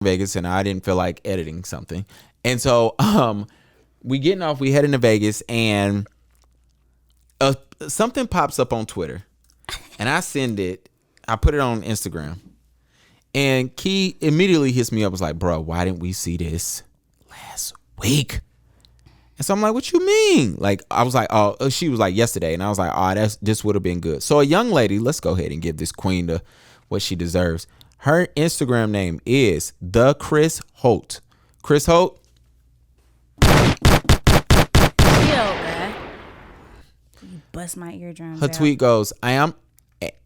Vegas, and I didn't feel like editing something. And so we heading to Vegas, and something pops up on Twitter, and I send it. I put it on Instagram, and Key immediately hits me up. Was like, bro, why didn't we see this last week? And so I'm like, what you mean? Like, I was like, oh, she was like yesterday, and I was like, oh, this would have been good. So a young lady, let's go ahead and give this queen what she deserves. Her Instagram name is the Chris Holt. Chris Holt. You bust my eardrums. Her tweet goes, Am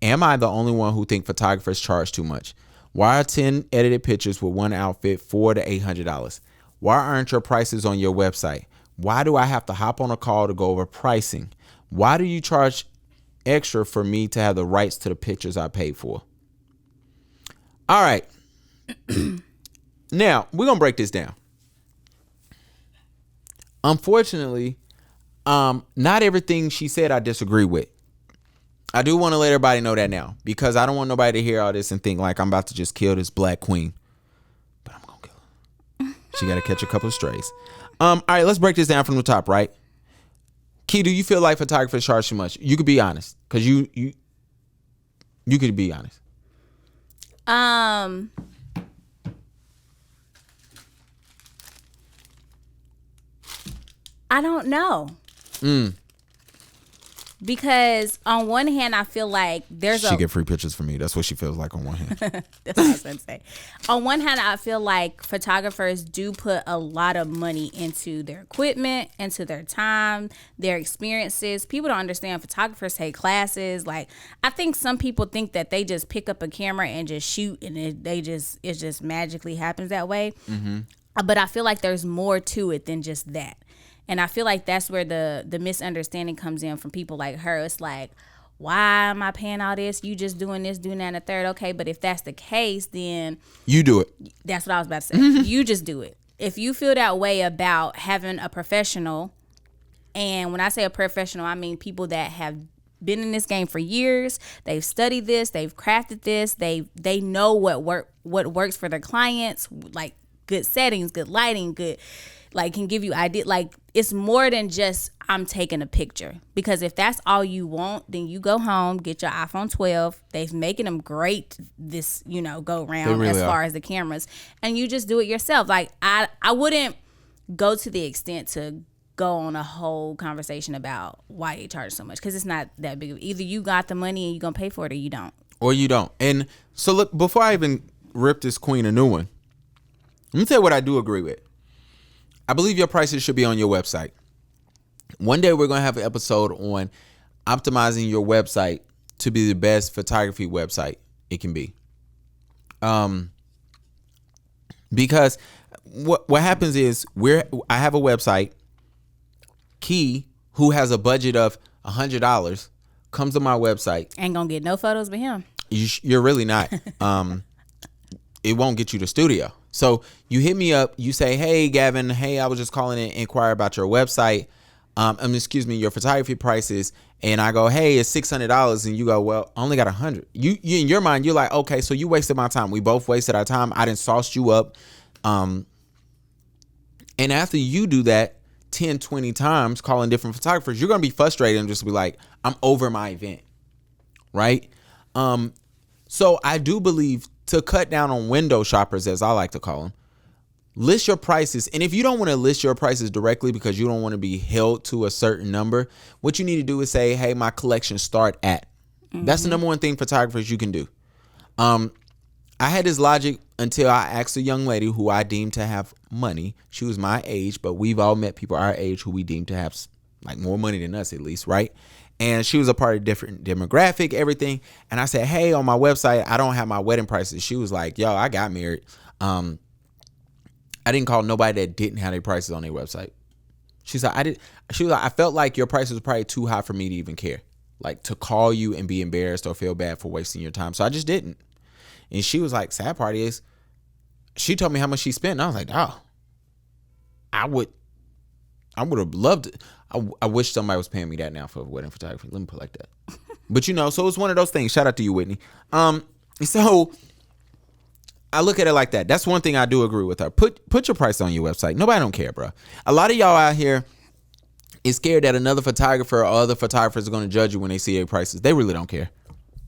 I the only one who think photographers charge too much? Why are 10 edited pictures with one outfit $400 to $800? Why aren't your prices on your website? Why do I have to hop on a call to go over pricing? Why do you charge extra for me to have the rights to the pictures I paid for? All right. Now, we're going to break this down. Unfortunately, not everything she said I disagree with. I do want to let everybody know that now, because I don't want nobody to hear all this and think like I'm about to just kill this black queen. But I'm going to kill her. She got to catch a couple of strays. All right, let's break this down from the top, right? Key, do you feel like photographers charge too much? You could be honest, because you could be honest. I don't know. Because on one hand, I feel like she get free pictures from me. That's what she feels like on one hand. That's what I was going to say. On one hand, I feel like photographers do put a lot of money into their equipment, into their time, their experiences. People don't understand photographers take classes. Like, I think some people think that they just pick up a camera and just shoot, and it just magically happens that way. Mm-hmm. But I feel like there's more to it than just that. And I feel like that's where the misunderstanding comes in from people like her. It's like, why am I paying all this? You just doing this, doing that, and the third. Okay, but if that's the case, then you do it. That's what I was about to say. Mm-hmm. You just do it. If you feel that way about having a professional, and when I say a professional, I mean people that have been in this game for years. They've studied this. They've crafted this. They know what works for their clients, like good settings, good lighting, good. Like, can give you idea. Like, it's more than just I'm taking a picture. Because if that's all you want, then you go home, get your iPhone 12. They've making them great this, go around really as far as the cameras. And you just do it yourself. Like, I wouldn't go to the extent to go on a whole conversation about why they charge so much. Because it's not that big. Either you got the money and you're going to pay for it, or you don't. Or you don't. And so, look, before I even rip this queen a new one, let me tell you what I do agree with. I believe your prices should be on your website. One day we're going to have an episode on optimizing your website to be the best photography website it can be. Because what happens is I have a website. Key, who has a budget of $100, comes to my website. Ain't going to get no photos with him. You're really not. It won't get you to studio. So you hit me up, you say, hey, Gavin, I was just calling in to inquire about your website. Your photography prices. And I go, hey, it's $600. And you go, well, I only got $100. You in your mind, you're like, okay, so you wasted my time. We both wasted our time. I done sauced you up. And after you do that 10, 20 times calling different photographers, you're going to be frustrated and just be like, I'm over my event. Right? So I do believe, to cut down on window shoppers, as I like to call them, list your prices. And if you don't want to list your prices directly because you don't want to be held to a certain number, what you need to do is say, hey, my collection start at. Mm-hmm. That's the number one thing photographers you can do. I had this logic until I asked a young lady who I deemed to have money. She was my age, but we've all met people our age who we deem to have like more money than us, at least, right? And she was a part of different demographic, everything. And I said, hey, on my website, I don't have my wedding prices. She was like, yo, I got married. I didn't call nobody that didn't have their prices on their website. She said, I felt like your prices were probably too high for me to even care. Like, to call you and be embarrassed or feel bad for wasting your time. So I just didn't. And she was like, sad part is, she told me how much she spent. And I was like, oh, I would have loved it. I wish somebody was paying me that now for wedding photography. Let me put it like that. But so it's one of those things. Shout out to you, Whitney. So I look at it like that. That's one thing I do agree with her. Put your price on your website. Nobody don't care, bro. A lot of y'all out here is scared that another photographer or other photographers are going to judge you when they see your prices. They really don't care.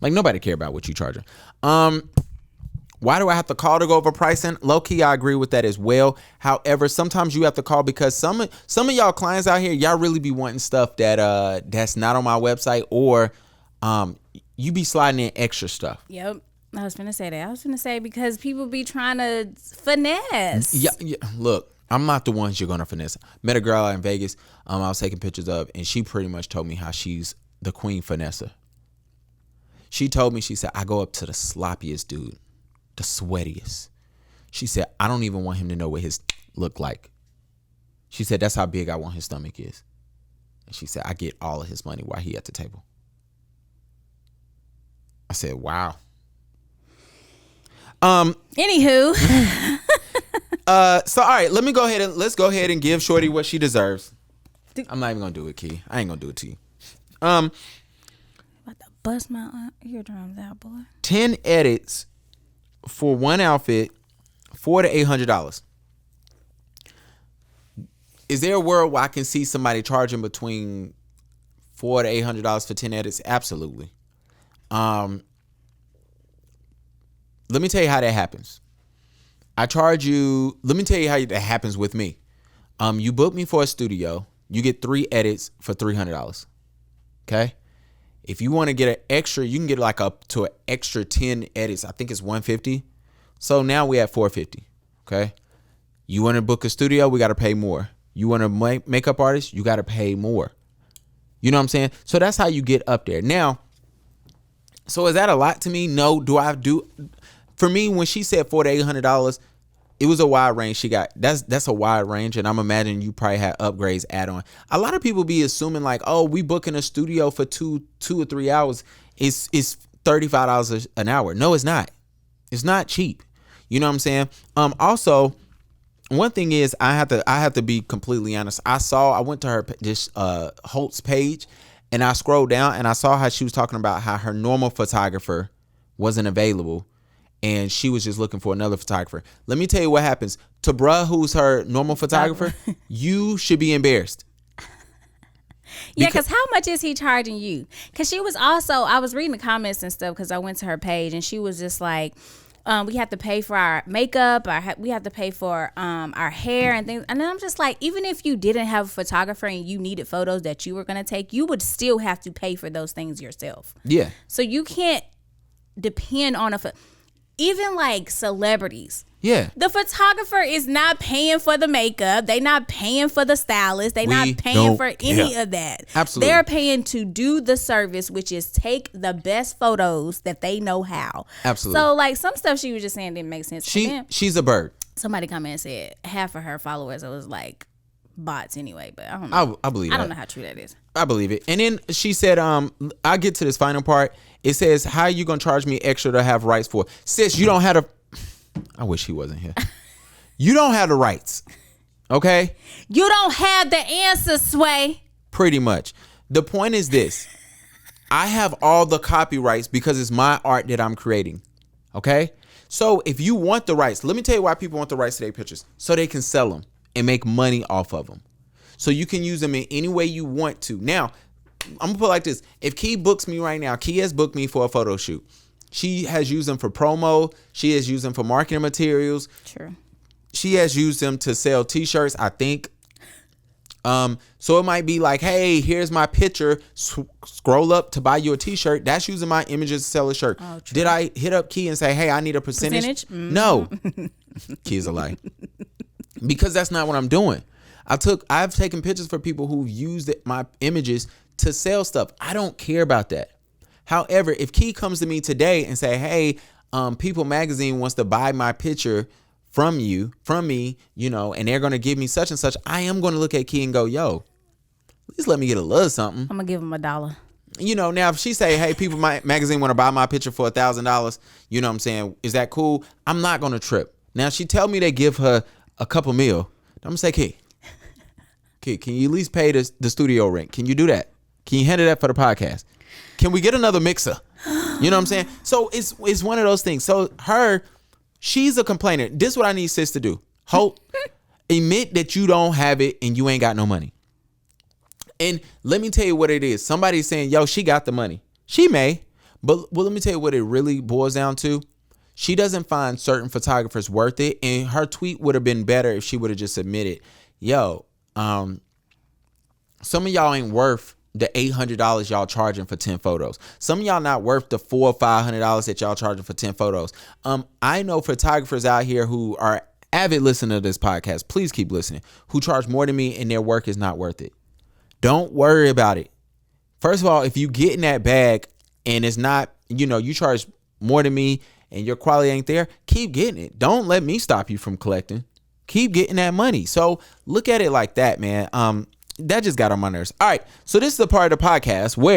Like, nobody care about what you charging. Why do I have to call to go over pricing? Low key, I agree with that as well. However, sometimes you have to call because some of y'all clients out here, y'all really be wanting stuff that that's not on my website, or you be sliding in extra stuff. Yep. I was finna say that. I was finna say because people be trying to finesse. Yeah. Look, I'm not the ones you're gonna finesse. Met a girl out in Vegas. I was taking pictures of, and she pretty much told me how she's the queen finesser. She told me, she said, I go up to the sloppiest dude, the sweatiest. She said, I don't even want him to know what his look like. She said, that's how big I want his stomach is. And she said, I get all of his money while he at the table. I said, wow. Anywho. So all right, let's go ahead and give Shorty what she deserves. I'm not even gonna do it, Key. I ain't gonna do it to you. About to bust my eardrums out, boy. 10 edits for one outfit, $400 to $800. Is there a world where I can see somebody charging between $400 to $800 for 10 edits? Absolutely. Let me tell you how that happens. I charge you. Let me tell you how that happens with me. You book me for a studio. You get 3 edits for $300. Okay. If you want to get an extra, you can get like up to an extra 10 edits. I think it's $150. So now we at $450. Okay. You want to book a studio, we got to pay more. You want to makeup artist, you got to pay more. You know what I'm saying? So that's how you get up there. Now, so is that a lot to me? No. For me, when she said $400 to $800, it was a wide range she got. That's a wide range, and I'm imagining you probably had upgrades add on. A lot of people be assuming like, oh, we booking a studio for two or 3 hours. It's $35 an hour. No, it's not. It's not cheap. You know what I'm saying? Also, one thing is I have to be completely honest. I went to her Holt's page, and I scrolled down and I saw how she was talking about how her normal photographer wasn't available. And she was just looking for another photographer. Let me tell you what happens. To bruh, who's her normal photographer, you should be embarrassed. Yeah, because how much is he charging you? Because she was also, I was reading the comments and stuff because I went to her page and she was just like, we have to pay for our makeup, we have to pay for our hair and things. And then I'm just like, even if you didn't have a photographer and you needed photos that you were going to take, you would still have to pay for those things yourself. Yeah. So you can't depend on even like celebrities. Yeah. The photographer is not paying for the makeup. They not paying for the stylist. They not paying for any of that. Absolutely. They're paying to do the service, which is take the best photos that they know how. Absolutely. So like some stuff she was just saying didn't make sense. She's a bird. Somebody come in and said half of her followers was like bots anyway, but I don't know. I believe that. I don't know how true that is. I believe it. And then she said, I'll get to this final part. It says, how are you going to charge me extra to have rights for? Sis, you don't have I wish he wasn't here. You don't have the rights. Okay? You don't have the answer, Sway. Pretty much. The point is this. I have all the copyrights because it's my art that I'm creating. Okay? So if you want the rights, let me tell you why people want the rights to their pictures. So they can sell them and make money off of them. So you can use them in any way you want to. Now, I'm going to put it like this. If Key books me right now, Key has booked me for a photo shoot. She has used them for promo. She has used them for marketing materials. True. She has used them to sell t-shirts, I think. So it might be like, hey, here's my picture. Scroll up to buy you a t-shirt. That's using my images to sell a shirt. Oh, did I hit up Key and say, hey, I need a percentage? Mm-hmm. No. Key's a lie. Because that's not what I'm doing. I've taken pictures for people who've used my images to sell stuff. I don't care about that. However, if Key comes to me today and say, hey, People Magazine wants to buy my picture from me, you know, and they're going to give me such and such, I am going to look at Key and go, yo, at least let me get a little something. I'm going to give him $1. You know, now if she say, hey, People Magazine want to buy my picture for $1,000, you know what I'm saying? Is that cool? I'm not going to trip. Now, she tell me they give her a couple mil. I'm going to say, Key, can you at least pay the studio rent? Can you do that? Can you handle that for the podcast? Can we get another mixer? You know what I'm saying? So it's one of those things. So She's a complainer. This is what I need sis to do. Hope, admit that you don't have it and you ain't got no money. And let me tell you what it is. Somebody's saying, yo, she got the money. She may, but let me tell you what it really boils down to. She doesn't find certain photographers worth it. And her tweet would have been better if she would have just admitted, yo, some of y'all ain't worth the $800 y'all charging for 10 photos. Some of y'all not worth the $400 or $500 that y'all charging for 10 photos. I know photographers out here who are avid listeners to this podcast. Please keep listening. Who charge more than me and their work is not worth it. Don't worry about it. First of all, if you get in that bag and it's not, you charge more than me and your quality ain't there, keep getting it. Don't let me stop you from collecting. Keep getting that money. So look at it like that, man. That just got on my nerves. All right. So this is the part of the podcast where